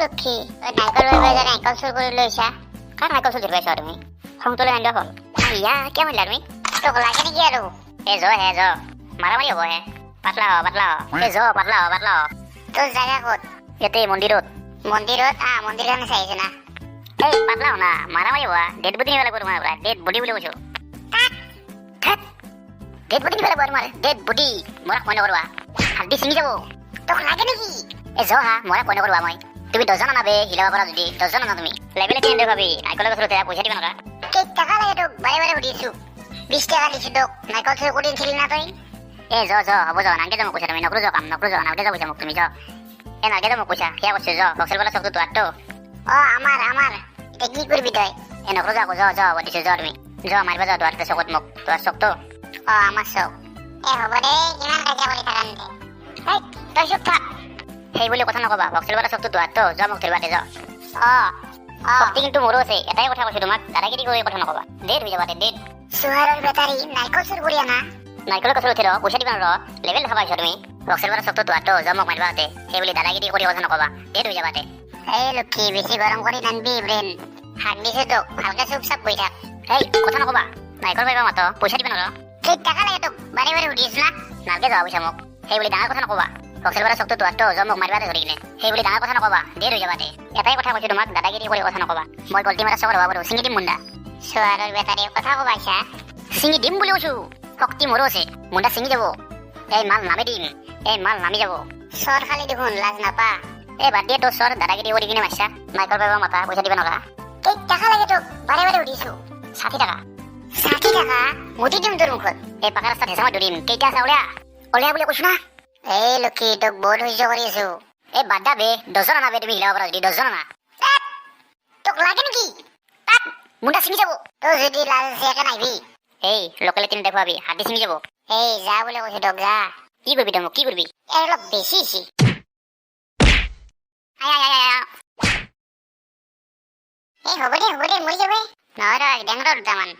লক্ষী নাৰিকল নাৰিকল চুৰ কৰি লৈছা কাক নাৰিকল চুৰ কৰিছা তুমি সংতলে আনি হ'ল ইয়া কিয় মাৰিলা তুমি তোক লাগে নেকি আৰু হে জ মাৰামাৰি হ'ব হে পাতলা পাতলা তোৰ জাগা ক'ত ইয়াতে মন্দিৰত চাইছে না এই পাতলা না মাৰামাৰি হ'ব ডেড বডি নিব লাগিব তোমাৰ পৰা ডেড বডি বুলি কৈছো ডেড বডি নিব লাগিব তোমাৰ ডেড বডি মৰা কয় নকৰবা হাড্ডি ছিঙি যাব তোক লাগে নেকি হা মৰা কয় নকৰবা মই তুমি দজন আনাবে হিলাব পাৰা যদি দজন আনা তুমি লেভেলে কি এনে ভাবি নাৰিকলৰ গছৰ পইচা দিবা নকা কেই টাকা লাগে তোক বাৰে সুধিছো 20 টাকা দিছো তোক নাৰিকল চুৰ কৰি ছিলি না তই হ'ব নাংকে যাম কৈছা তুমি নকৰো নালকে যাব কৈছা মোক তুমি নালকে যাম কৈছা সেয়া কৈছো বক্সেল বলা চকটো তোৰটো আমাৰ এতিয়া কি কৰিবি তই নকৰো হ'ব দিছো তুমি মাৰিবা তোৰ চকত মোক তোৰ চকটো আমাৰ চক হ'ব দে কিমান কাজিয়া কৰি থাকা তই চুপ থাক সেই বুলি কথা নকবা বক্সেল বলা চকটো তোৰটো মোক ধৰিবাতে শক্তি কিন্তু মোৰো আছে এটাই কথা কৈছো তোমাক দাদাগিৰি কৰি কথা নকবা ডেট হৈ যাবা ডেট সুহাৰৰ বেটাৰী নাৰিকল চুৰ কৰি আনা নাৰিকলৰ গছৰ উঠি পইচা দিবা লেভেল দেখা পাইছা তুমি বক্সেল বলা চকটো তোৰটো মোক মাৰিবাতে সেই বুলি দাদাগিৰি কৰি কথা নকবা ডেট হৈ যাবাতে এই লক্ষী বেছি গৰম কৰি নানবি ব্ৰেন হাক দিছে তোক ভালকে চুপ বহি থাক এই কথা নকবা নাৰিকল পাৰিবা মাতো পইচা দিবা কেই টাকা লাগে তোক বাৰে সুধিছ না নালকে যাবা পইচা মোক সেই বুলি ডাঙৰ কথা নকবা বক্সেল বলা চকটো তোৰটো মোক মাৰিবাতে ধৰি কিনে সেই বুলি ডাঙৰ কথা নকবা ডেট হৈ যাবাতে এটাই কথা কৈছো তোমাক দাদাগিৰি কৰি কথা নকবা মই গল্টি মাৰা চকৰ হ'ব চিঙি দিম মুণ্ডা সুহাৰৰ বেটাৰী কথা কবাইছা চিঙি দিম বুলি কৈছো শক্তি মোৰো আছে মুণ্ডা চিঙি যাব এই মাল নামি দিম নামি যাব চৰ খালি দেখোন লাজ নাপা এই বাদ দিয়ে তোৰ চৰ দাদাগিৰি কৰি কিনে মাৰিছা নাৰিকল পাৰিবা মাতা পইচা দিবা নকা কেই টাকা লাগে তোক বাৰে সুধিছো 60 টাকা মুঠি দিম তোৰ মুখত এই পাকা ৰাস্তাত হেঁচামত ধৰিম কেইটা আছে ওলিয়া বুলি কৈছো না এই লক্ষী তোক বহুত সহ্য কৰি আছো এই বাদ দা বে দহজন আনা বে তুমি হিলাব পাৰা যদি দহজন আনা তোক লাগে নেকি মুণ্ডা ছিঙি যাব তই যদি লাজ আছে নাহিবি এই লোকেলে তিনি দেখুৱাবি হাতী ছিঙি যাব এই যা বোলে কৈছো তোক যা কি কৰিবি তই মোক কি কৰিবি অলপ বেছি এই হ'ব দে মৰি যাবি নহয় ডেংগৰ দুটামান